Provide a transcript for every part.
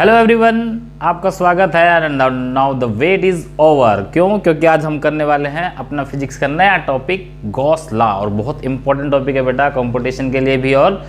Hello everyone, आपका स्वागत है। Now the wait is over. क्यों? क्योंकि आज हम करने वाले हैं अपना फिजिक्स का नया टॉपिक गॉस लॉ, और बहुत इंपॉर्टेंट टॉपिक है बेटा, कंपटीशन के लिए भी और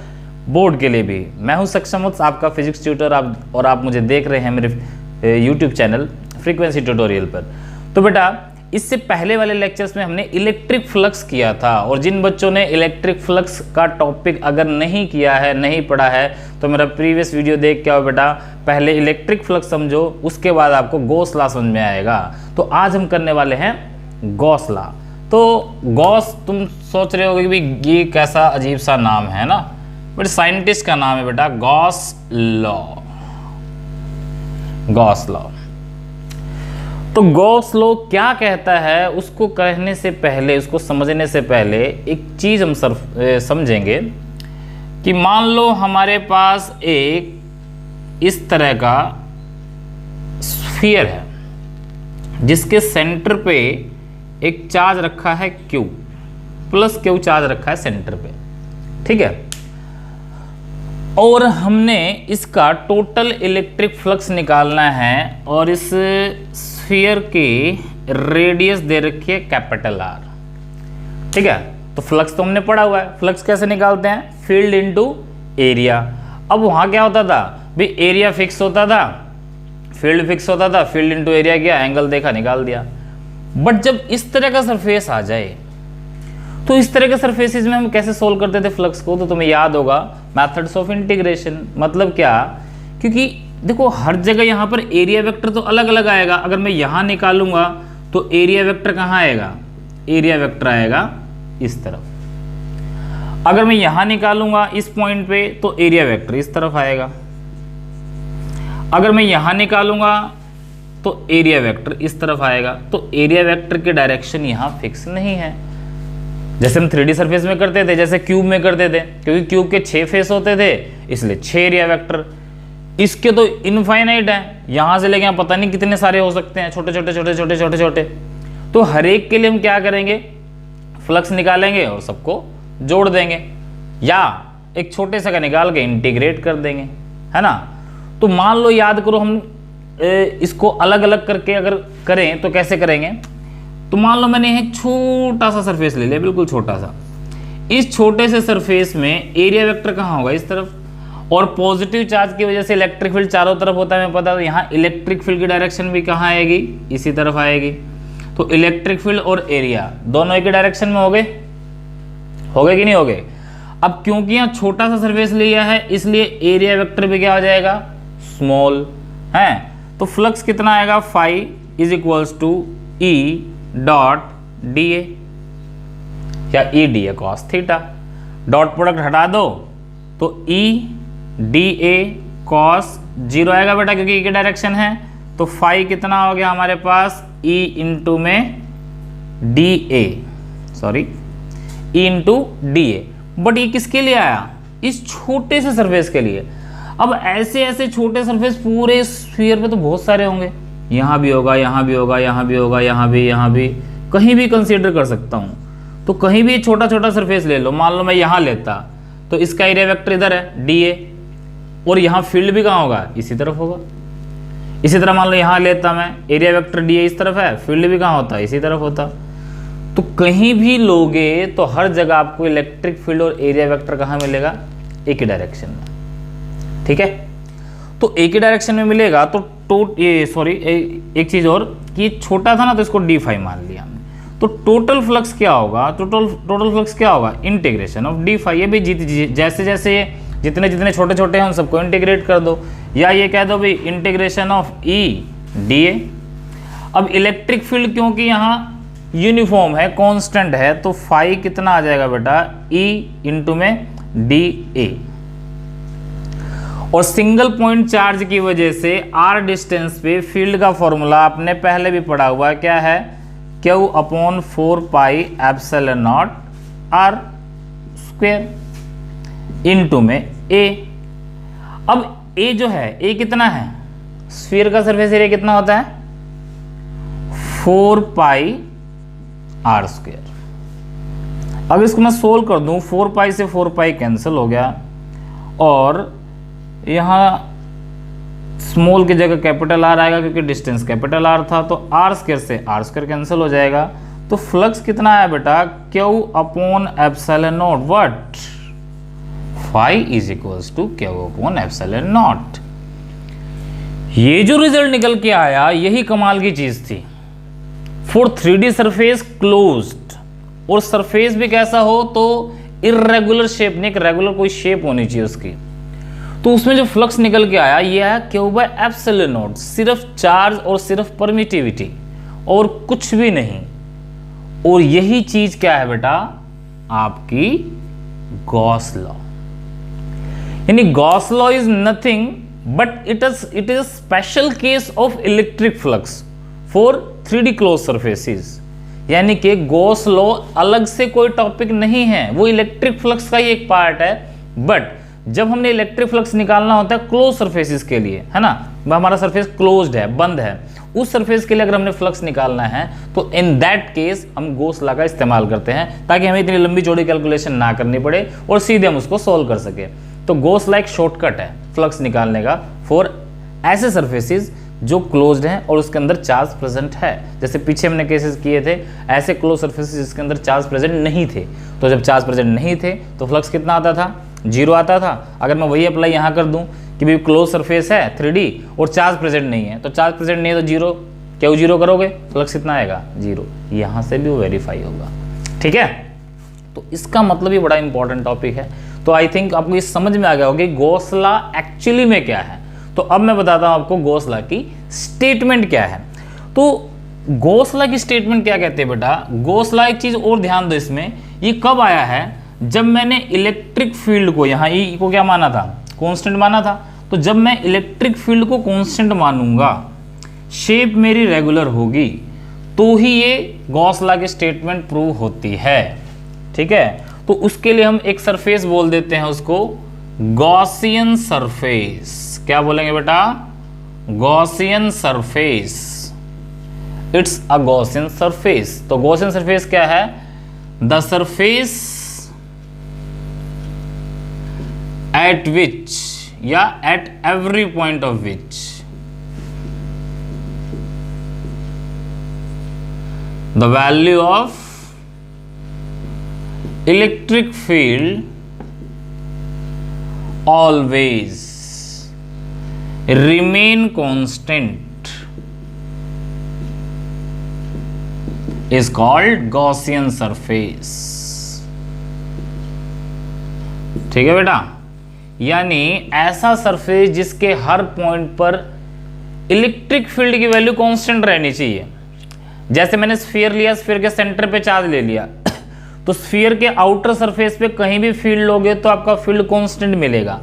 बोर्ड के लिए भी। मैं हूं सक्षम, आपका फिजिक्स ट्यूटर, और आप मुझे देख रहे हैं मेरे यूट्यूब चैनल फ्रीक्वेंसी ट्यूटोरियल पर। तो बेटा, इससे पहले वाले लेक्चर्स में हमने इलेक्ट्रिक फ्लक्स किया था, और जिन बच्चों ने इलेक्ट्रिक फ्लक्स का टॉपिक अगर नहीं किया है, नहीं पढ़ा है, तो मेरा प्रीवियस वीडियो देख के आओ बेटा। पहले इलेक्ट्रिक फ्लक्स समझो, उसके बाद आपको गॉस लॉ समझ में आएगा। तो आज हम करने वाले हैं गॉस लॉ। तो गॉस, तुम सोच रहे होगे कि ये कैसा अजीब सा नाम है ना, बट साइंटिस्ट का नाम है बेटा, गॉस लॉ। Gauss law. तो गॉस लॉ क्या कहता है, उसको कहने से पहले, उसको समझने से पहले एक चीज हम समझेंगे कि मान लो हमारे पास एक इस तरह का स्फीयर है जिसके सेंटर पे एक चार्ज रखा है Q, प्लस Q चार्ज रखा है सेंटर पे, ठीक है। और हमने इसका टोटल इलेक्ट्रिक फ्लक्स निकालना है, और इस स्फीयर की रेडियस दे रखी है कैपिटल R, ठीक है। तो फ्लक्स तो हमने पढ़ा हुआ है, फ्लक्स कैसे निकालते हैं, फील्ड इनटू एरिया। अब वहां क्या होता था भी, एरिया फिक्स होता था, फील्ड फिक्स होता था, फील्ड इनटू एरिया किया, एंगल देखा, निकाल दिया। बट जब इस तरह का सरफेस आ जाए, तो इस तरह के सरफेसेस में हम कैसे सोल्व करते थे फ्लक्स को, तो तुम्हें याद होगा मेथड्स ऑफ इंटीग्रेशन। मतलब क्या, क्योंकि देखो हर जगह यहाँ पर एरिया वेक्टर तो अलग अलग आएगा। अगर मैं यहाँ निकालूंगा तो एरिया वेक्टर कहाँ आएगा, एरिया वेक्टर आएगा इस तरफ। अगर मैं यहाँ निकालूंगा इस पॉइंट पे तो एरिया वेक्टर इस तरफ आएगा। अगर मैं यहाँ निकालूंगा तो एरिया वेक्टर इस तरफ आएगा। तो एरिया वेक्टर की डायरेक्शन यहाँ फिक्स नहीं है, जैसे हम 3D सरफेस में करते थे, जैसे क्यूब में करते थे, क्योंकि क्यूब के 6 फेस होते थे, इसलिए 6 एरिया वेक्टर। इसके तो इनफाइनाइट है, यहां से लेके पता नहीं कितने सारे हो सकते हैं, छोटे छोटे छोटे छोटे छोटे छोटे। तो हर एक के लिए हम क्या करेंगे, फ्लक्स निकालेंगे और सबको जोड़ देंगे, या एक छोटे से का निकाल के इंटीग्रेट कर देंगे, है ना। तो मान लो, याद करो, हम इसको अलग अलग करके अगर करें तो कैसे करेंगे। तो मान लो मैंने एक छोटा सा सरफेस ले लिया, बिल्कुल छोटा सा। इस छोटे से सरफेस में एरिया वेक्टर कहाँ होगा, इस तरफ, और पॉजिटिव चार्ज की वजह से इलेक्ट्रिक फील्ड चारों तरफ होता है, हमें पता है। तो यहाँ इलेक्ट्रिक फील्ड की डायरेक्शन भी कहाँ आएगी, इसी तरफ आएगी। तो इलेक्ट्रिक फील्ड और एरिया दोनों एक ही डायरेक्शन में हो गए कि नहीं हो गए। अब क्योंकि यहाँ छोटा सा सरफेस लिया है, इसलिए एरिया वेक्टर भी क्या हो जाएगा, स्मॉल है। तो फ्लक्स कितना आएगा, phi is equals to E dot D A, या E D A cos theta. Dot product हटा दो तो E डी ए कॉस 0 आएगा बेटा, क्योंकि E की डायरेक्शन है। तो फाई कितना हो गया हमारे पास, E इंटू में D A, sorry E into D A. But ये किसके लिए आया, इस छोटे से सरफेस के लिए। अब ऐसे ऐसे छोटे सरफेस पूरे स्फीयर पे तो बहुत सारे होंगे, यहाँ भी होगा, यहाँ भी होगा, यहाँ भी होगा, यहाँ भी, कहीं भी कंसीडर कर सकता हूँ। तो कहीं भी छोटा छोटा सरफेस ले लो, मान लो मैं यहाँ लेता, तो इसका एरिया वेक्टर इधर है डी ए, और यहाँ फील्ड भी कहाँ होगा, इसी तरफ होगा। इसी तरह मान लो यहाँ लेता मैं, एरिया वेक्टर डी ए इस तरफ है, फील्ड भी कहाँ होता, इसी तरफ होता। तो कहीं भी लोगे तो हर जगह आपको इलेक्ट्रिक फील्ड और एरिया वेक्टर कहाँ मिलेगा, एक ही डायरेक्शन में, ठीक है। तो एक ही डायरेक्शन में मिलेगा। तो एक चीज और, कि छोटा था ना, तो इसको डी फाई मान लिया हमने। तो टोटल फ्लक्स क्या होगा, टोटल फ्लक्स क्या होगा, इंटीग्रेशन ऑफ डी फाई। ये भी जैसे जैसे जितने जितने छोटे छोटे हैं उन सबको इंटीग्रेट कर दो, या ये कह दो भाई integration of E D A. अब इलेक्ट्रिक फील्ड क्योंकि यहाँ यूनिफॉर्म है, कांस्टेंट है, तो फाई कितना आ जाएगा बेटा, E इंटू में डी ए। और सिंगल पॉइंट चार्ज की वजह से R डिस्टेंस पे फील्ड का फॉर्मूला आपने पहले भी पढ़ा हुआ है, क्या है, Q upon 4 pi epsilon not R square into में A। अब A जो है, A कितना है, स्फीयर का सरफेस एरिया कितना होता है, 4 पाई R स्क्वायर। अब इसको मैं सोल्व कर दूं, 4 पाई से 4 पाई कैंसिल हो गया, और यहाँ स्मॉल की जगह कैपिटल आर आएगा क्योंकि डिस्टेंस कैपिटल आर था, तो आर स्क्वायर से आर स्क्वायर कैंसिल हो जाएगा। तो फ्लक्स कितना है बेटा, Q upon epsilon naught what, phi is equals to Q upon epsilon naught. ये जो रिजल्ट निकल के आया यही कमाल की चीज थी। फॉर 3D सरफेस क्लोज्ड, और सरफेस भी कैसा हो तो इरेगुलर शेप, नहीं, एक रेगुलर कोई शेप होनी चाहिए उसकी। तो उसमें जो फ्लक्स निकल के आया ये है क्यू बाय एप्सिलॉन नॉट, सिर्फ चार्ज और सिर्फ परमिटिविटी और कुछ भी नहीं। और यही चीज क्या है बेटा, आपकी गॉस लॉ। यानी Gauss law is nothing but it is special case of electric flux for 3D close surfaces. यानी कि गॉस लॉ अलग से कोई टॉपिक नहीं है, वो इलेक्ट्रिक फ्लक्स का ही एक पार्ट है। बट जब हमने इलेक्ट्रिक फ्लक्स निकालना होता है क्लोज सरफेसेस के लिए, है ना, हमारा सरफेस क्लोज्ड है, बंद है, उस सरफेस के लिए अगर हमने फ्लक्स निकालना है तो इन दैट केस हम गॉस लॉ का इस्तेमाल करते हैं ताकि हमें इतनी लंबी चौड़ी कैलकुलेशन ना करनी पड़े और सीधे हम उसको सोल्व कर सके। तो गॉस लॉ एक शॉर्टकट है फ्लक्स निकालने का फॉर ऐसे सरफेसेस जो क्लोज्ड हैं और उसके अंदर चार्ज प्रेजेंट है। जैसे पीछे हमने केसेस किए थे ऐसे क्लोज सरफेसेस जिसके अंदर चार्ज प्रेजेंट नहीं थे, तो जब चार्ज प्रेजेंट नहीं थे तो फ्लक्स कितना आता था, 0 आता था। अगर मैं वही अप्लाई यहाँ कर दूं कि भाई क्लोज सरफेस है 3D और चार्ज प्रेजेंट नहीं है, तो चार्ज प्रेजेंट नहीं है तो 0, क्यों 0 करोगे, फ्लक्स कितना आएगा, 0। यहाँ से भी वो वेरीफाई होगा, ठीक है। तो इसका मतलब ये बड़ा इंपॉर्टेंट टॉपिक है। तो आई थिंक आपको ये समझ में आ गया होगा कि गॉस लॉ एक्चुअली में क्या है। तो अब मैं बताता हूं आपको गॉस लॉ की स्टेटमेंट क्या है। तो गॉस लॉ की स्टेटमेंट क्या कहते हैं बेटा, गॉस लॉ एक चीज और ध्यान दो इसमें, ये कब आया है, जब मैंने इलेक्ट्रिक फील्ड को, यहाँ ई को क्या माना था, कांस्टेंट माना था। तो जब मैं इलेक्ट्रिक फील्ड को कांस्टेंट मानूंगा, शेप मेरी रेगुलर होगी, तो ही ये गॉस लॉ की स्टेटमेंट प्रूव होती है, ठीक है। तो उसके लिए हम एक सरफेस बोल देते हैं उसको गॉसियन सरफेस। क्या बोलेंगे बेटा, Gaussian surface, it's a Gaussian surface. तो गॉसियन सरफेस क्या है, द सरफेस एट विच या at every point of which the value of electric field always remain constant is called Gaussian surface, ठीक है बेटा। यानी ऐसा सरफेस जिसके हर पॉइंट पर इलेक्ट्रिक फील्ड की वैल्यू कांस्टेंट रहनी चाहिए। जैसे मैंने स्फीयर लिया, स्फीयर के सेंटर पे चार्ज ले लिया, तो स्फीयर के आउटर सरफेस पे कहीं भी फील्ड लोगे तो आपका फील्ड कांस्टेंट मिलेगा,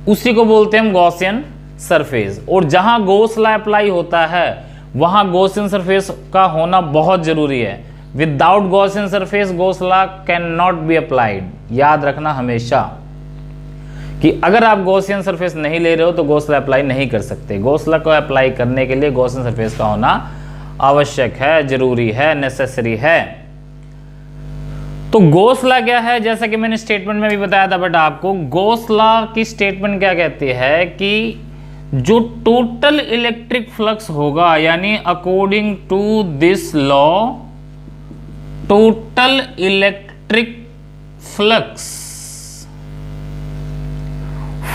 उसी को बोलते हैं हम गॉसियन सरफेस। और जहां गॉस लॉ अप्लाई होता है वहां गॉसियन सरफेस का होना बहुत जरूरी है। Without Gaussian surface Gauss law can not be applied. याद रखना हमेशा कि अगर आप गॉसियन सरफेस नहीं ले रहे हो तो गॉस लॉ अप्लाई नहीं कर सकते। गॉस लॉ को अप्लाई करने के लिए गॉसियन सरफेस का होना आवश्यक है, जरूरी है, नेसेसरी है। तो गॉस लॉ क्या है, जैसा कि मैंने स्टेटमेंट में भी बताया था बेटा आपको, गॉस लॉ की स्टेटमेंट क्या कहती है कि जो टोटल इलेक्ट्रिक फ्लक्स होगा, यानी according to this law total electric flux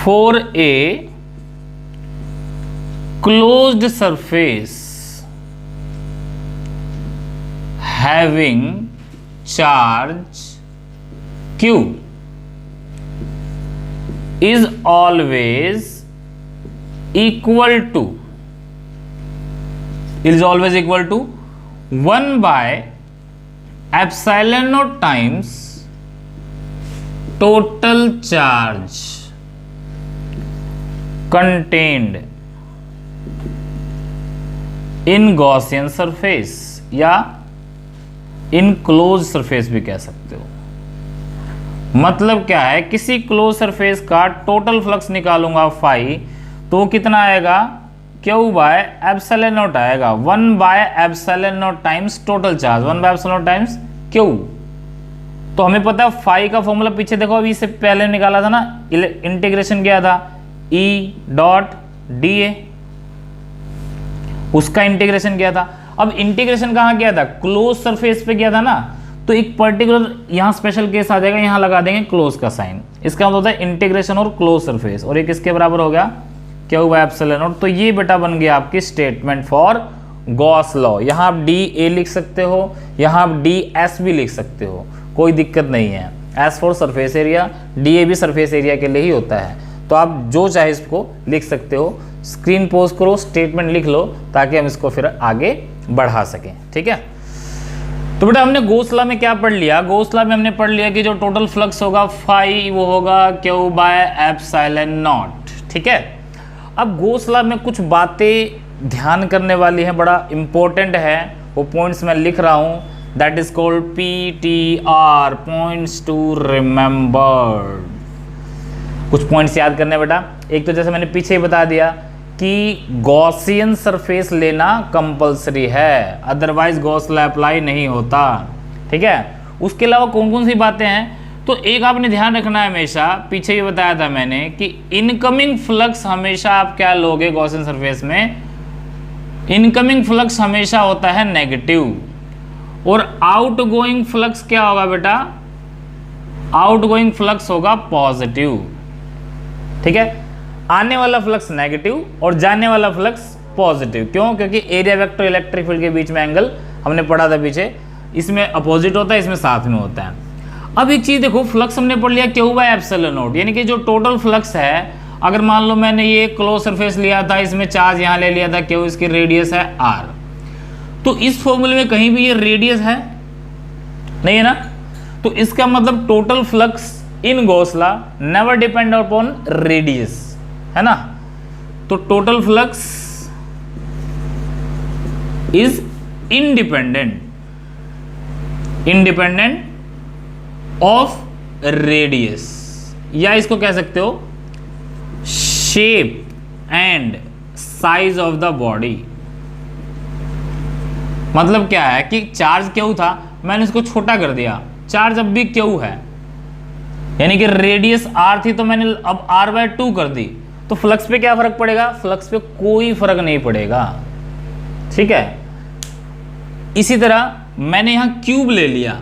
for a closed surface having charge Q is always equal to 1 by epsilon naught times total charge contained in Gaussian surface या in close surface भी कह सकते हो। मतलब क्या है, किसी close surface का टोटल फ्लक्स निकालूंगा फाई, तो कितना आएगा, क्यू बाय एप्सिलॉन नॉट आएगा, 1 by epsilon not times total charge, 1 by epsilon not times Q. तो हमें पता है फाई का फॉर्मूला पीछे देखो, अभी इससे पहले निकाला था ना, इंटीग्रेशन किया था, ई डॉट डी ए, उसका इंटीग्रेशन किया था। अब इंटीग्रेशन कहाँ किया था, क्लोज सरफेस पे किया था ना, तो एक पर्टिकुलर यहाँ स्पेशल केस आ जाएगा, यहाँ लगा देंगे क्लोज का साइन। इसका मतलब होता है इंटीग्रेशन और क्लोज सरफेस, और ये किसके बराबर हो गया, क्यू बाय एप्सिलॉन नॉट। तो ये बेटा बन गया आपकी स्टेटमेंट फॉर गॉस लॉ। यहाँ आप डी ए लिख सकते हो, यहाँ आप डी एस भी लिख सकते हो, कोई दिक्कत नहीं है। S for surface area, D A भी सरफेस एरिया के लिए ही होता है, तो आप जो चाहे इसको लिख सकते हो। स्क्रीन पोज करो, स्टेटमेंट लिख लो, ताकि हम इसको फिर आगे बढ़ा सकें, ठीक है। तो बेटा हमने गॉस लॉ में क्या पढ़ लिया, गॉस लॉ में हमने पढ़ लिया कि जो टोटल फ्लक्स होगा फाई वो होगा क्यू बाय एप्सिलॉन नॉट, ठीक है। अब गॉस लॉ में कुछ बातें ध्यान करने वाली हैं, बड़ा इंपॉर्टेंट है, वो पॉइंट्स मैं लिख रहा हूं, that is called PTR, points to remember. कुछ पॉइंट्स याद करने बेटा। एक तो जैसे मैंने पीछे ही बता दिया कि गॉसियन सरफेस लेना कंपलसरी है, अदरवाइज गॉस लॉ अप्लाई नहीं होता, ठीक है। उसके अलावा कौन कौन सी बातें हैं, तो एक आपने ध्यान रखना है हमेशा, पीछे ही बताया था मैंने कि इनकमिंग फ्लक्स हमेशा आप क्या लोगे गॉसियन सरफेस में, इनकमिंग फ्लक्स हमेशा होता है नेगेटिव, और आउटगोइंग फ्लक्स क्या होगा बेटा, आउटगोइंग फ्लक्स होगा पॉजिटिव, ठीक है। आने वाला फ्लक्स नेगेटिव और जाने वाला फ्लक्स पॉजिटिव। क्यों, क्योंकि एरिया वेक्टर इलेक्ट्रिक फील्ड के बीच में एंगल हमने पढ़ा था पीछे, इसमें अपोजिट होता है, इसमें साथ में होता है। अब एक चीज देखो, फ्लक्स हमने पढ़ लिया क्यू बाय एप्सिलॉन नॉट, यानी कि जो टोटल फ्लक्स है, अगर मान लो मैंने ये क्लोज सरफेस लिया था, इसमें चार्ज यहाँ ले लिया था क्यू, इसकी रेडियस है r, तो इस फॉर्मूले में कहीं भी ये रेडियस है नहीं है ना, तो इसका मतलब total flux in Gauss law never depend upon radius, है ना। तो total flux is independent of radius, या इसको कह सकते हो shape and size of the body. मतलब क्या है कि चार्ज क्यू था, मैंने इसको छोटा कर दिया, चार्ज अब भी क्यू है, यानी कि रेडियस r थी तो मैंने अब r/2 कर दी, तो फ्लक्स पे क्या फर्क पड़ेगा, फ्लक्स पे कोई फर्क नहीं पड़ेगा, ठीक है। इसी तरह मैंने यहां क्यूब ले लिया,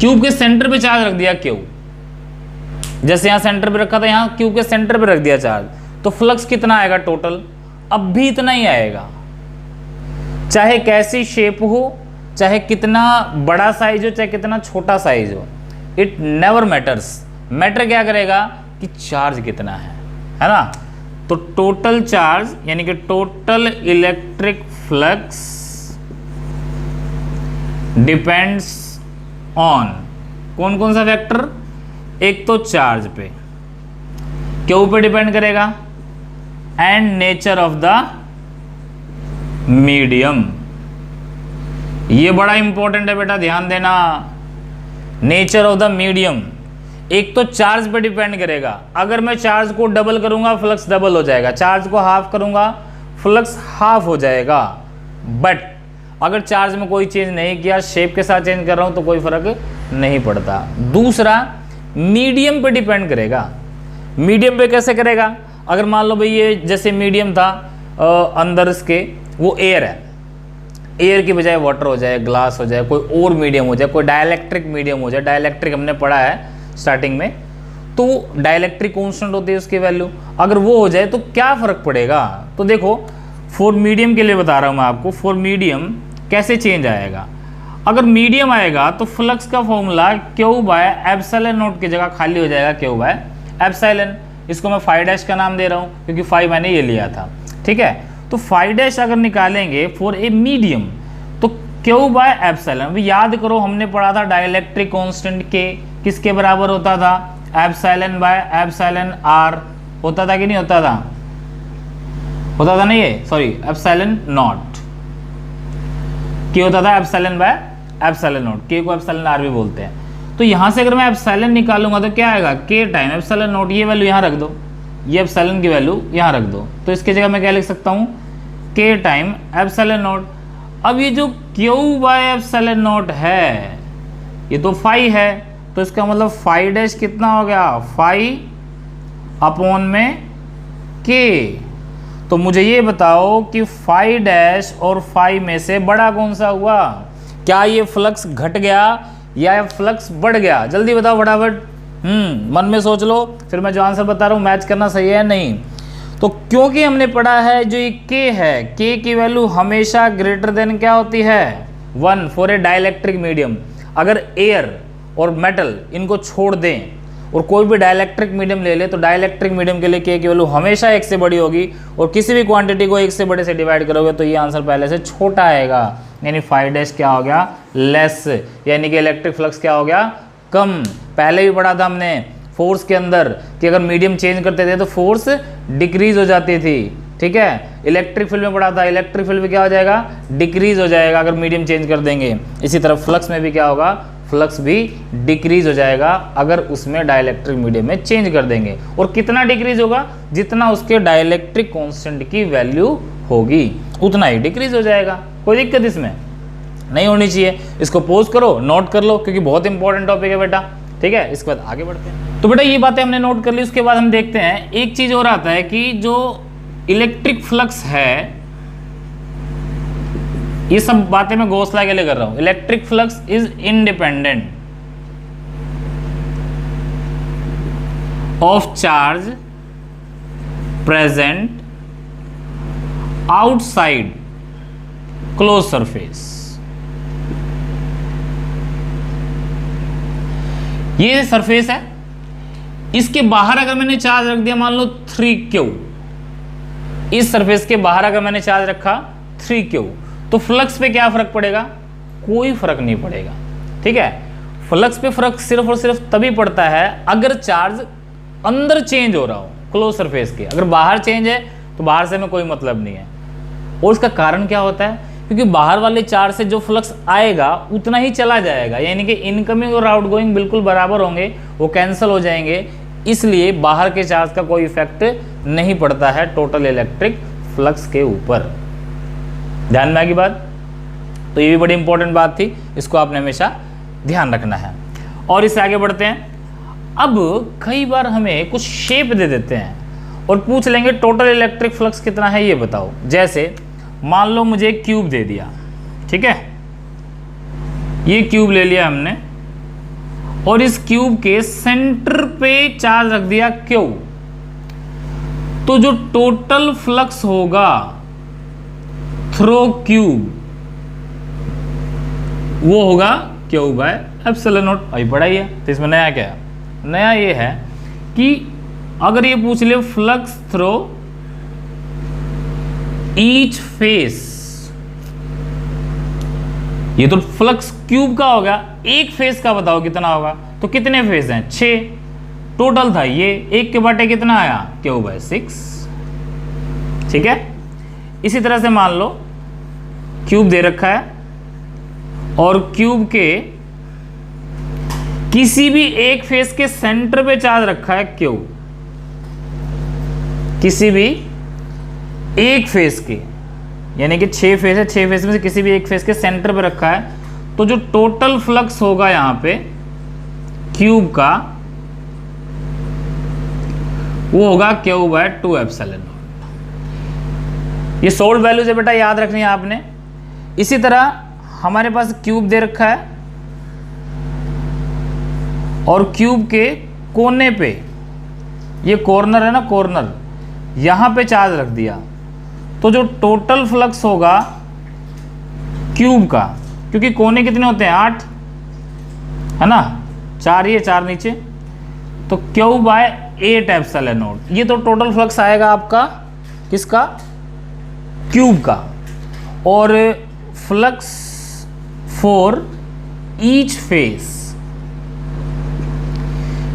क्यूब के सेंटर पे चार्ज रख दिया क्यू, जैसे यहां सेंटर पे रखा था, यहां क्यूब के सेंटर पे रख दिया चार्ज, तो फ्लक्स कितना आएगा टोटल, अब भी इतना ही आएगा, चाहे कैसी शेप हो, चाहे कितना बड़ा साइज हो, चाहे कितना छोटा साइज हो, इट नेवर मैटर्स। मैटर क्या करेगा कि चार्ज कितना है ना। तो टोटल चार्ज यानी कि total electric flux depends on कौन कौन सा वेक्टर, एक तो चार्ज पे, क्यू पे डिपेंड करेगा, and nature of the medium. ये बड़ा इंपॉर्टेंट है बेटा, ध्यान देना। नेचर ऑफ द मीडियम एक तो चार्ज पे डिपेंड करेगा, अगर मैं चार्ज को डबल करूंगा फ्लक्स डबल हो जाएगा, चार्ज को हाफ करूंगा फ्लक्स हाफ हो जाएगा, बट अगर चार्ज में कोई चेंज नहीं किया, शेप के साथ चेंज कर रहा हूं तो कोई फर्क नहीं पड़ता। दूसरा मीडियम पे डिपेंड करेगा, मीडियम पे कैसे करेगा, अगर मान लो भाई ये जैसे मीडियम था अंदर इसके वो एयर है, एयर की बजाय वाटर हो जाए, ग्लास हो जाए, कोई और मीडियम हो जाए, कोई डाइलेक्ट्रिक मीडियम हो जाए, डाइलेक्ट्रिक हमने पढ़ा है स्टार्टिंग में, तो डाइलेक्ट्रिक कांस्टेंट होती है उसकी वैल्यू, अगर वो हो जाए तो क्या फर्क पड़ेगा। तो देखो फॉर मीडियम के लिए बता रहा हूं मैं आपको, फॉर मीडियम कैसे चेंज आएगा। अगर मीडियम आएगा तो फ्लक्स का formula Q by epsilon not की जगह खाली हो जाएगा क्यू बाय एप्सिलॉन, इसको मैं फाई डैश का नाम दे रहा हूं क्योंकि फाई मैंने ये लिया था, ठीक है। तो फाई डैश अगर निकालेंगे फॉर ए मीडियम तो क्यू बाय एप्सिलॉन, अभी याद करो हमने पढ़ा था डाइलेक्ट्रिक कांस्टेंट के किसके बराबर होता था, एप्सिलॉन बाय एप्सिलॉन आर होता था कि नहीं होता था, होता था ना ये, सॉरी एप्सिलॉन नॉट, के होता था एप्सिलॉन बाय एप्सिलॉन नॉट, के को एप्सिलॉन आर भी बोलते हैं। तो यहां से अगर मैं एप्सिलॉन निकालूंगा तो क्या आएगा, के टाइम एप्सिलॉन नॉट, ये वैल्यू यहां रख दो, ये एप्सिलॉन की वैल्यू यहां रख दो, तो इसकी जगह मैं क्या लिख सकता हूं, के टाइम एप्सिलॉन नॉट। अब ये जो क्यू बाय एप्सिलॉन नॉट है ये तो फाई है, तो इसका मतलब फाई डैश कितना हो गया, फाई अपॉन में के, तो मुझे ये बताओ कि फाई डैश और फाई में से बड़ा कौन सा हुआ? क्या ये फ्लक्स घट गया या फ्लक्स बढ़ गया? जल्दी बताओ फटाफट। मन में सोच लो, फिर मैं जो आंसर बता रहा हूँ मैच करना सही है नहीं। तो क्योंकि हमने पढ़ा है जो ये के है, के की वैल्यू हमेशा ग्रेटर देन क्या होती है? 1 फॉर ए डाइलेक्ट्रिक मीडियम। अगर एयर और मेटल इनको छोड़ दें और कोई भी डाइलेक्ट्रिक मीडियम ले ले तो डाइलेक्ट्रिक मीडियम के लिए के की वैल्यू हमेशा 1 से बड़ी होगी, और किसी भी क्वांटिटी को 1 से बड़े से डिवाइड करोगे तो ये आंसर पहले से छोटा आएगा, यानी फाई डैश क्या हो गया? लेस, यानी कि इलेक्ट्रिक फ्लक्स क्या हो गया? कम। पहले भी पढ़ा था हमने फोर्स के अंदर कि अगर मीडियम चेंज करते थे तो फोर्स डिक्रीज हो जाती थी, ठीक है। इलेक्ट्रिक फील्ड में पढ़ा था, इलेक्ट्रिक फील्ड में क्या हो जाएगा? डिक्रीज हो जाएगा अगर मीडियम चेंज कर देंगे। इसी तरह फ्लक्स में भी क्या होगा? फ्लक्स भी डिक्रीज हो जाएगा अगर उसमें डाइलेक्ट्रिक मीडियम में चेंज कर देंगे। और कितना डिक्रीज होगा? जितना उसके डाइलेक्ट्रिक कांस्टेंट की वैल्यू होगी उतना ही डिक्रीज हो जाएगा। कोई दिक्कत इसमें नहीं होनी चाहिए। इसको पोज करो, नोट कर लो, क्योंकि बहुत इंपॉर्टेंट टॉपिक है बेटा, ठीक है। इसके बाद आगे बढ़ते हैं। तो बेटा ये बातें हमने नोट कर ली। उसके बाद हम देखते हैं एक चीज और आता है कि जो इलेक्ट्रिक फ्लक्स है, ये सब बातें मैं घोषला के लिए कर रहा हूं। Electric flux is independent of charge present outside close surface. ये सरफेस है, इसके बाहर अगर मैंने चार्ज रख दिया मान लो 3Q, इस सरफेस के बाहर अगर मैंने चार्ज रखा 3Q, तो फ्लक्स पे क्या फर्क पड़ेगा? कोई फर्क नहीं पड़ेगा, ठीक है। फ्लक्स पे फर्क सिर्फ और सिर्फ तभी पड़ता है अगर चार्ज अंदर चेंज हो रहा हो क्लोज सरफेस के। अगर बाहर चेंज है तो बाहर से में कोई मतलब नहीं है। और उसका कारण क्या होता है? क्योंकि बाहर वाले चार्ज से जो फ्लक्स आएगा उतना ही चला जाएगा, यानी कि इनकमिंग और आउटगोइंग बिल्कुल बराबर होंगे, वो कैंसिल हो जाएंगे। इसलिए बाहर के चार्ज का कोई इफेक्ट नहीं पड़ता है टोटल इलेक्ट्रिक फ्लक्स के ऊपर। ध्यान में आएगी बात? तो ये भी बड़ी इंपॉर्टेंट बात थी, इसको आपने हमेशा ध्यान रखना है। और इससे आगे बढ़ते हैं। अब कई बार हमें कुछ शेप दे देते हैं और पूछ लेंगे टोटल इलेक्ट्रिक फ्लक्स कितना है ये बताओ। जैसे मान लो मुझे एक क्यूब दे दिया, ठीक है, ये क्यूब ले लिया हमने और इस क्यूब के सेंटर पे चार्ज रख दिया Q, तो जो टोटल फ्लक्स होगा थ्रो क्यूब वो होगा Q बाय एप्सिलॉन नॉट। अभी पढ़ा ही है, तो इसमें नया क्या है? नया ये है कि अगर ये पूछ ले फ्लक्स थ्रो ईच फेस, ये तो फ्लक्स क्यूब का होगा, एक फेस का बताओ कितना होगा? तो कितने फेस हैं? 6 टोटल था ये, एक के बाटे कितना आया? Q बाय 6, ठीक है। इसी तरह से मान लो क्यूब दे रखा है और क्यूब के किसी भी एक फेस के सेंटर पे चार्ज रखा है Q, किसी भी एक फेस के, यानी कि 6 फेस है, 6 फेस में से किसी भी एक फेस के सेंटर पे रखा है, तो जो टोटल फ्लक्स होगा यहां पे क्यूब का वो होगा Q बाय 2 एप्सिलॉन नॉट। ये सोल्ड वैल्यूज है बेटा, याद रखनी है आपने। इसी तरह हमारे पास क्यूब दे रखा है और क्यूब के कोने पे, ये कॉर्नर है ना, कॉर्नर, यहां पे चार्ज रख दिया, तो जो टोटल फ्लक्स होगा क्यूब का, क्योंकि कोने कितने होते हैं? 8 है ना, 4 ये 4 नीचे, तो Q बाय 8 एप्सिलॉन नॉट। ये तो टोटल फ्लक्स आएगा आपका किसका? क्यूब का। और फ्लक्स फॉर ईच फेस,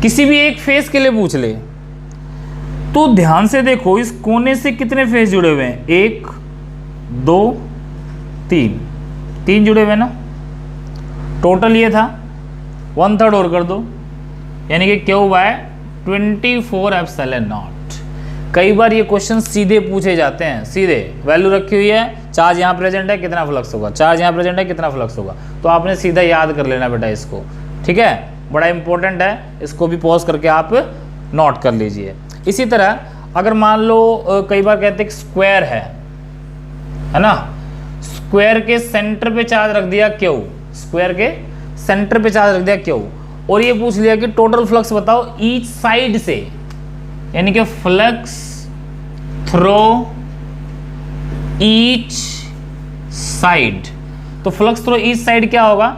किसी भी एक फेस के लिए पूछ ले तो ध्यान से देखो इस कोने से कितने फेस जुड़े हुए हैं? 1 2 3 जुड़े हुए ना। टोटल ये था 1/3 और कर दो, यानी कि Q बाय 24 एप्सिलॉन नॉट। कई बार ये क्वेश्चन सीधे पूछे जाते हैं, सीधे वैल्यू रखी हुई है, चार्ज यहाँ प्रेजेंट है कितना फ्लक्स होगा, चार्ज यहाँ प्रेजेंट है कितना फ्लक्स होगा, तो आपने सीधा याद कर लेना बेटा इसको, ठीक है। बड़ा इंपॉर्टेंट है, इसको भी पॉज करके आप नोट कर लीजिए। इसी तरह अगर मान लो कई बार कहते हैं कि स्क्वायर है ना, स्क्वायर के सेंटर पे चार्ज रख दिया क्यू, स्क्वायर के सेंटर पे चार्ज रख दिया क्यू, और ये पूछ लिया कि टोटल फ्लक्स बताओ ईच साइड से, यानी कि फ्लक्स थ्रो ईच साइड, तो फ्लक्स थ्रो ईच साइड क्या होगा,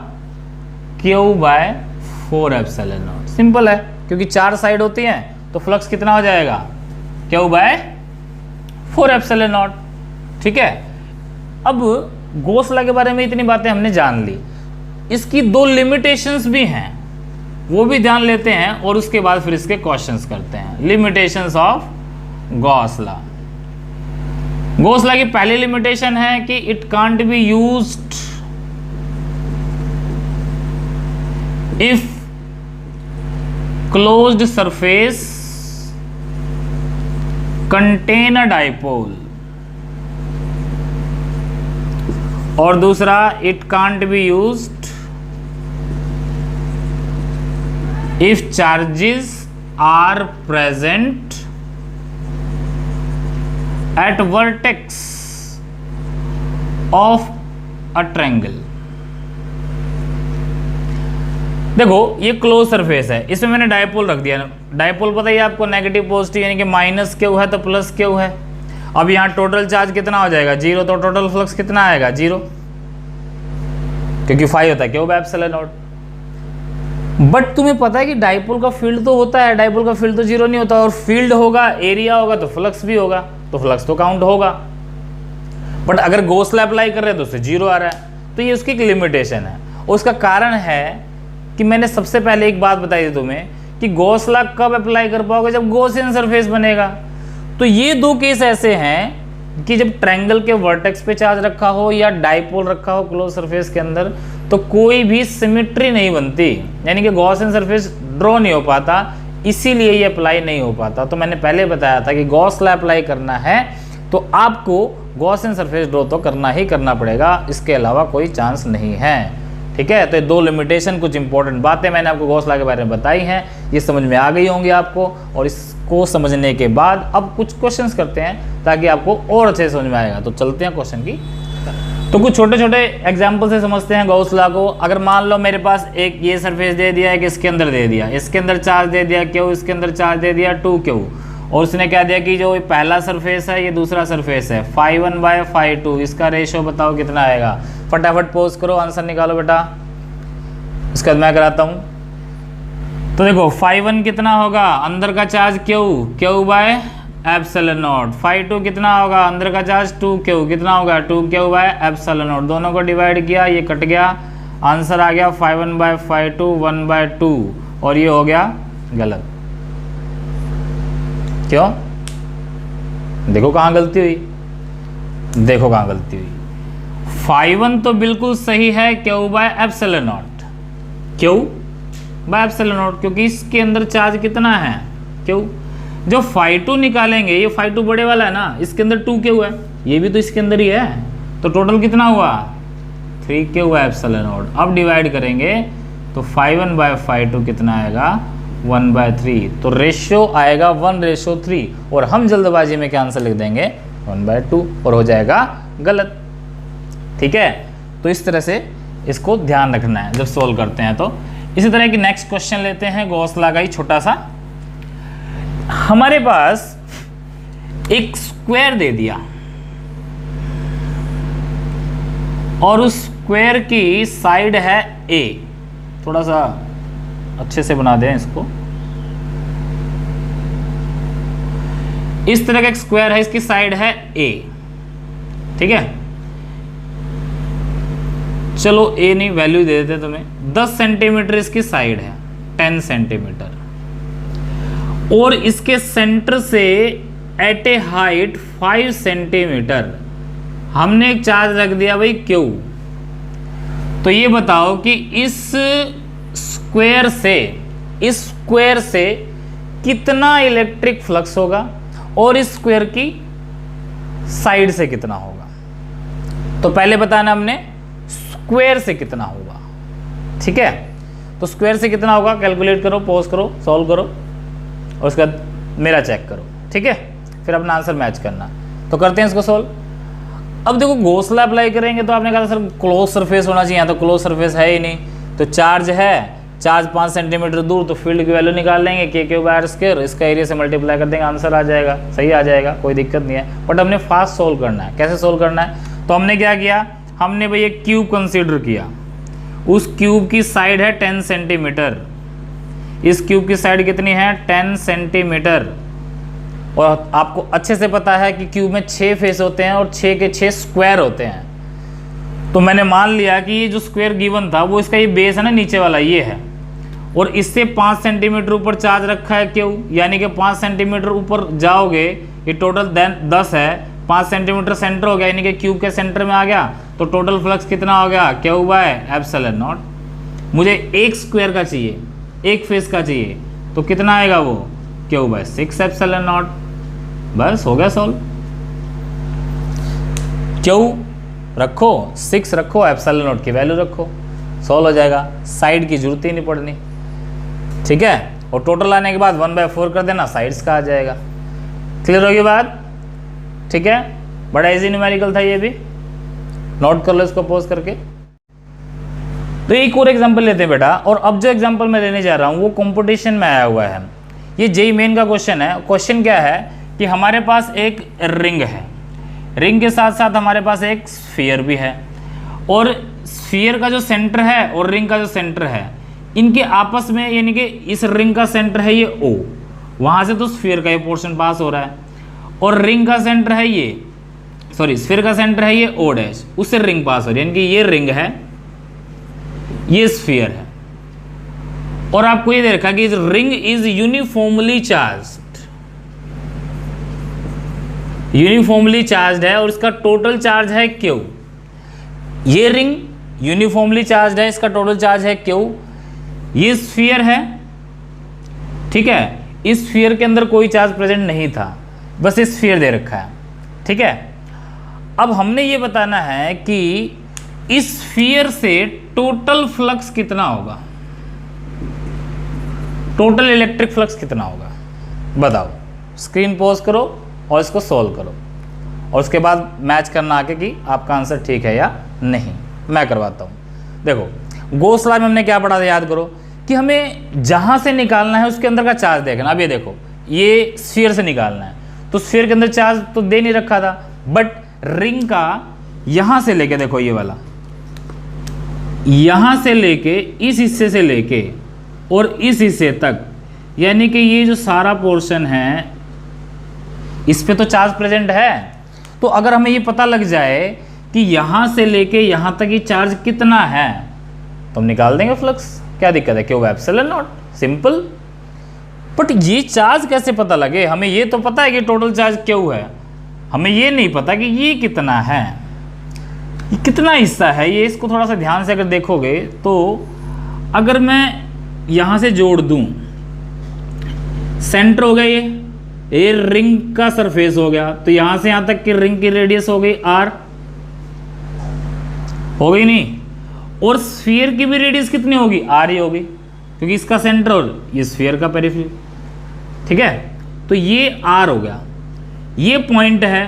Q/4ε0। सिंपल है, क्योंकि 4 साइड होती हैं तो फ्लक्स कितना हो जाएगा, Q/4ε0। ठीक है, अब गॉस लॉ के बारे में इतनी बातें हमने जान ली, इसकी 2 लिमिटेशंस भी हैं, वो भी ध्यान लेते हैं और उसके बाद फिर इसके क्वेश्चंस करते हैं। Limitations of Gauss law. Gauss law की पहली लिमिटेशन है कि it can't be used if closed surface contain a dipole, और दूसरा it can't be used if charges are present at vertex of a triangle. देखो ये क्लोज सरफेस है, इसमें मैंने डायपोल रख दिया। डायपोल पता ही आपको, नेगेटिव पॉजिटिव, यानी कि माइनस क्यू है तो प्लस क्यू है। अब यहाँ टोटल चार्ज कितना हो जाएगा, 0, तो टोटल फ्लक्स कितना आएगा, 0, क्योंकि 5 होता है Q/ε0। बट तुम्हें पता है कि डायपोल का फील्ड तो होता है, डायपोल का फील्ड तो 0 नहीं होता, और फील्ड होगा, एरिया होगा, तो फ्लक्स भी होगा, तो फ्लक्स तो काउंट होगा। बट अगर गॉस लॉ अप्लाई कर रहे हैं तो उससे 0 आ रहा है, तो ये उसकी एक लिमिटेशन है। उसका कारण है कि मैंने सबसे पहले एक बात बताई थी तुम्हें कि गॉस लॉ कब अप्लाई कर पाओगे, जब गॉसियन सरफेस बनेगा। तो ये 2 केस ऐसे हैं कि जब ट्रायंगल के वर्टेक्स पे चार्ज रखा हो या डायपोल रखा हो क्लोज सरफेस के अंदर, तो कोई भी सिमेट्री नहीं बनती, यानी कि गॉसियन सरफेस ड्रॉ नहीं हो पाता, इसीलिए ये अप्लाई नहीं हो पाता। तो मैंने पहले बताया था कि गॉस लॉ अप्लाई करना है तो आपको गॉसियन सरफेस ड्रॉ तो करना ही करना पड़ेगा, इसके अलावा कोई चांस नहीं है। ठीक है, तो ये 2 लिमिटेशन, कुछ इंपॉर्टेंट बातें मैंने आपको गॉस लॉ के बारे में बताई हैं, ये समझ में आ गई होंगी आपको। और इसको समझने के बाद अब कुछ क्वेश्चंस करते हैं ताकि आपको और अच्छे से समझ में आएगा। तो चलते हैं क्वेश्चन की। तो कुछ छोटे छोटे एग्जाम्पल से समझते हैं गॉस लॉ को। अगर मान लो मेरे पास एक ये सरफेस दे दिया, एक इसके अंदर दे दिया, इसके अंदर चार्ज दे दिया क्यू, इसके अंदर चार्ज दे दिया 2Q, और उसने क्या दिया कि जो पहला सरफेस है ये दूसरा सरफेस है, φ1/φ2, इसका रेशियो बताओ कितना आएगा। फटाफट पोज करो, आंसर निकालो बेटा, इसके बाद मैं कराता हूँ। तो देखो φ1 कितना होगा, अंदर का चार्ज Q/ε0, φ2 कितना होगा, अंदर का चार्ज 2Q, कितना होगा 2Q/ε0, दोनों को डिवाइड किया, ये कट गया, आंसर आ गया φ1/φ2 1/2, और ये हो गया गलत। क्यों, देखो कहाँ गलती हुई, देखो कहाँ गलती हुई। φ1 तो बिल्कुल सही है Q/ε0, Q/ε0, क्योंकि इसके अंदर चार्ज कितना है Q। जो φ2 निकालेंगे, ये φ2 बड़े वाला है ना, इसके अंदर 2Q है, ये भी तो इसके अंदर ही है, तो टोटल कितना हुआ 3Q/ε0। अब डिवाइड करेंगे तो φ1/φ2 कितना आएगा 1/3, तो रेशियो आएगा 1:3, और हम जल्दबाजी में क्या आंसर लिख देंगे 1/2, और हो जाएगा गलत। ठीक है, तो इस तरह से इसको ध्यान रखना है जब सोल्व करते हैं। तो इसी तरह की नेक्स्ट क्वेश्चन लेते हैं, गॉस लॉ का ही छोटा सा। हमारे पास एक स्क्वायर दे दिया और उस स्क्वायर की साइड है A, थोड़ा सा अच्छे से बना दें इसको। इस तरह का एक स्क्वायर है, इसकी साइड है A, ठीक है। चलो A नहीं, वैल्यू दे देते तुम्हें, 10 सेंटीमीटर इसकी साइड है, 10 सेंटीमीटर, और इसके सेंटर से एट ए हाइट 5 सेंटीमीटर हमने एक चार्ज रख दिया भाई Q। तो ये बताओ कि इस स्क्वायर से कितना इलेक्ट्रिक फ्लक्स होगा और इस स्क्वायर की साइड से कितना होगा। तो पहले बताना हमने स्क्वायर से कितना होगा, ठीक है। तो स्क्वायर से कितना होगा कैलकुलेट करो, पॉज करो, सॉल्व करो, और उसके बाद मेरा चेक करो, ठीक है। फिर अपना आंसर मैच करना। तो करते हैं इसको सोल्व। अब देखो गॉस लॉ अप्लाई करेंगे तो आपने कहा था सर क्लोज सरफेस होना चाहिए, यहाँ तो क्लोज सरफेस है ही नहीं, तो चार्ज है, चार्ज 5 सेंटीमीटर दूर, तो फील्ड की वैल्यू निकाल लेंगे k3/r², इसका एरिया से मल्टीप्लाई कर देंगे, आंसर आ जाएगा, सही आ जाएगा, कोई दिक्कत नहीं है। बट हमने फास्ट सोल्व करना है। कैसे सोल्व करना है? तो हमने क्या किया, हमने भाई एक क्यूब कंसीडर किया, उस क्यूब की साइड है 10 सेंटीमीटर, इस क्यूब की साइड कितनी है 10 सेंटीमीटर, और आपको अच्छे से पता है कि क्यूब में 6 फेस होते हैं और 6 के 6 स्क्वायर होते हैं। तो मैंने मान लिया कि ये जो स्क्वायर गिवन था वो इसका ये बेस है ना नीचे वाला ये है, और इससे 5 सेंटीमीटर ऊपर चार्ज रखा है क्यू, यानी कि 5 सेंटीमीटर ऊपर जाओगे, ये टोटल 10 है, 5 सेंटीमीटर सेंटर हो गया, यानी कि क्यूब के सेंटर में आ गया, तो टोटल फ्लक्स कितना हो गया Q/ε0। मुझे एक स्क्वायर का चाहिए, एक फेस का चाहिए, तो कितना आएगा वो Q/6ε0। बस हो गया सॉल्व। Q रखो, 6 रखो, ε0 की वैल्यू रखो, सॉल्व हो जाएगा, साइड की जरूरत ही नहीं पड़नी, ठीक है। और टोटल आने के बाद 1/4 कर देना, साइड्स का आ जाएगा। क्लियर होगी बात? ठीक है, बड़ा इजी न्यूमेरिकल था ये भी, नोट कर लो इसको पॉज करके। तो एक और एग्जांपल लेते हैं बेटा, और अब जो एग्जांपल मैं लेने जा रहा हूँ वो कंपटीशन में आया हुआ है, ये जेईई मेन का क्वेश्चन है। क्वेश्चन क्या है कि हमारे पास एक रिंग है, रिंग के साथ साथ हमारे पास एक स्फीयर भी है, और स्फीयर का जो सेंटर है और रिंग का जो सेंटर है, इनके आपस में, यानी कि इस रिंग का सेंटर है ये O, वहाँ से तो स्फीयर का ये पोर्शन पास हो रहा है, और रिंग का सेंटर है ये, सॉरी स्फीयर का सेंटर है ये O', उससे रिंग पास हो रही है, यानी कि ये रिंग है, ये स्फीयर है, और आपको ये दे रखा कि ring is uniformly charged, uniformly charged है, और इसका टोटल चार्ज है Q। ये रिंग यूनिफॉर्मली चार्ज्ड है, इसका टोटल चार्ज है Q। ये स्फीयर है, ठीक है, इस स्फीयर के अंदर कोई चार्ज प्रेजेंट नहीं था, बस इस स्फीयर दे रखा है, ठीक है। अब हमने ये बताना है कि इस स्फीयर से टोटल फ्लक्स कितना होगा, टोटल इलेक्ट्रिक फ्लक्स कितना होगा, बताओ। स्क्रीन पॉज करो और इसको सॉल्व करो, और उसके बाद मैच करना आके कि आपका आंसर ठीक है या नहीं। मैं करवाता हूँ। देखो गॉस लॉ में हमने क्या पढ़ा था, याद करो कि हमें जहाँ से निकालना है उसके अंदर का चार्ज देखना। अब ये देखो, ये स्फीयर से निकालना है, तो स्फीयर के अंदर चार्ज तो दे नहीं रखा था, बट रिंग का यहाँ से लेके, देखो ये वाला, यहाँ से लेके इस हिस्से से लेके और इस हिस्से तक, यानी कि ये जो सारा पोर्शन है इस पे तो चार्ज प्रेजेंट है। तो अगर हमें ये पता लग जाए कि यहाँ से लेके यहाँ तक ये चार्ज कितना है, तो हम निकाल देंगे फ्लक्स, क्या दिक्कत है, Q/ε0, सिंपल। बट ये चार्ज कैसे पता लगे, हमें ये तो पता है कि टोटल चार्ज Q है, हमें ये नहीं पता कि ये कितना है, ये कितना हिस्सा है ये। इसको थोड़ा सा ध्यान से अगर देखोगे तो अगर मैं यहाँ से जोड़ दूँ, सेंटर हो गया ये रिंग का सरफेस हो गया, तो यहाँ से यहाँ तक की रिंग की रेडियस हो गई R, हो गई नहीं, और स्फीयर की भी रेडियस कितनी होगी, R ही होगी, क्योंकि इसका सेंटर और ये स्फीयर का पेरिफेरी, ठीक है। तो ये R हो गया, ये पॉइंट है।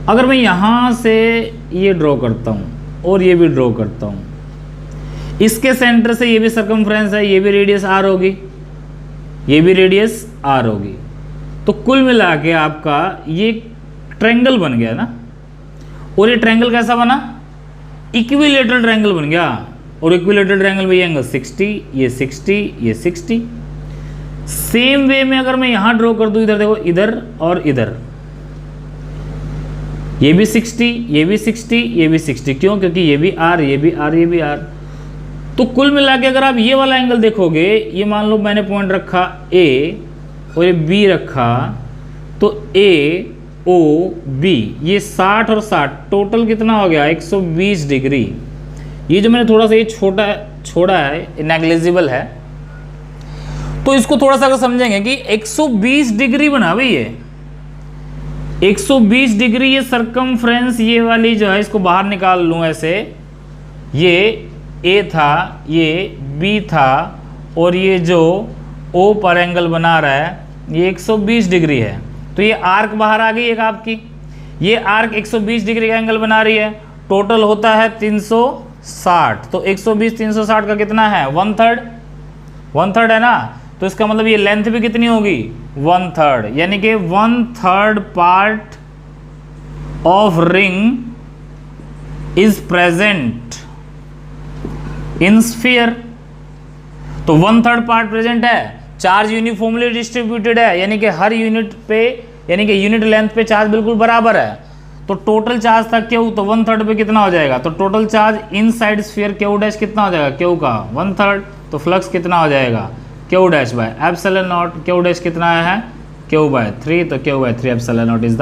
अगर मैं यहाँ से ये ड्रॉ करता हूँ और ये भी ड्रॉ करता हूँ, इसके सेंटर से ये भी सर्कमफ्रेंस है, ये भी रेडियस R होगी, ये भी रेडियस R होगी, तो कुल मिला के आपका ये ट्रायंगल बन गया ना। और ये ट्रायंगल कैसा बना, इक्विलेटरल ट्रायंगल बन गया, और इक्विलेटरल ट्रायंगल में ये एंगल 60, ये 60, ये 60। सेम वे में अगर मैं यहां ड्रॉ कर दूं, इधर देखो, इधर और इधर, ये भी 60, ये भी 60, ये भी 60, क्यों, क्योंकि ये भी R, ये भी R, ये भी R। तो कुल मिला के अगर आप ये वाला एंगल देखोगे, ये मान लो मैंने पॉइंट रखा A और ये B रखा, तो A O B, ये 60 और 60 टोटल कितना हो गया 120 डिग्री। ये जो मैंने थोड़ा सा ये छोड़ा है, नेग्लिजिबल है, तो इसको थोड़ा सा अगर समझेंगे कि 120 डिग्री बना भाई, ये 120 डिग्री, ये सरकमफ्रेंस ये वाली जो है, इसको बाहर निकाल लूँ ऐसे, ये A था, ये B था, और ये जो O पर एंगल बना रहा है ये 120 डिग्री है। तो ये आर्क बाहर आ गई एक आपकी, ये आर्क 120 डिग्री का एंगल बना रही है, टोटल होता है 360, तो 120 360 का कितना है 1/3 है ना, तो इसका मतलब ये लेंथ भी कितनी होगी 1/3, यानी कि 1/3 part of ring is present in sphere. तो 1/3 पार्ट प्रेजेंट है, चार्ज यूनिफॉर्मली डिस्ट्रीब्यूटेड है, यानी कि हर यूनिट पे, यानी कि यूनिट लेंथ पे चार्ज बिल्कुल बराबर है। तो टोटल चार्ज था क्यू, तो 1/3 पे कितना हो जाएगा, तो total charge in side sphere Q dash कितना हो जाएगा, क्यू का 1/3, तो फ्लक्स कितना हो जाएगा Q dash by epsilon not, Q dash कितना है Q/3, तो Q/3 epsilon not is the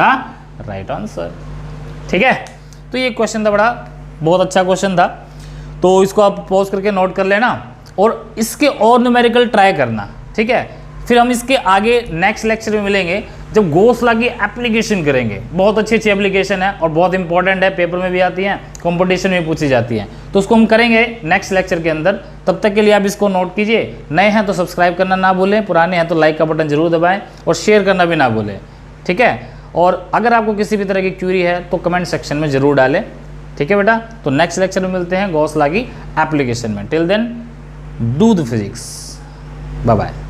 right answer. ठीक है, तो ये क्वेश्चन था, बड़ा बहुत अच्छा क्वेश्चन था, तो इसको आप पॉज करके नोट कर लेना और इसके और न्यूमेरिकल ट्राई करना। ठीक है, फिर हम इसके आगे नेक्स्ट लेक्चर में मिलेंगे जब गॉस लॉ की एप्लीकेशन करेंगे। बहुत अच्छी अच्छी एप्लीकेशन है और बहुत इंपॉर्टेंट है, पेपर में भी आती हैं, कंपटीशन में पूछी जाती हैं, तो उसको हम करेंगे नेक्स्ट लेक्चर के अंदर। तब तक के लिए आप इसको नोट कीजिए, नए हैं तो सब्सक्राइब करना ना भूलें, पुराने हैं तो लाइक का बटन जरूर दबाएं और शेयर करना भी ना भूलें। ठीक है, और अगर आपको किसी भी तरह की क्यूरी है तो कमेंट सेक्शन में जरूर डालें। ठीक है बेटा, तो नेक्स्ट लेक्चर में मिलते हैं गॉस लॉ की एप्लीकेशन में। Till then do the physics, bye bye.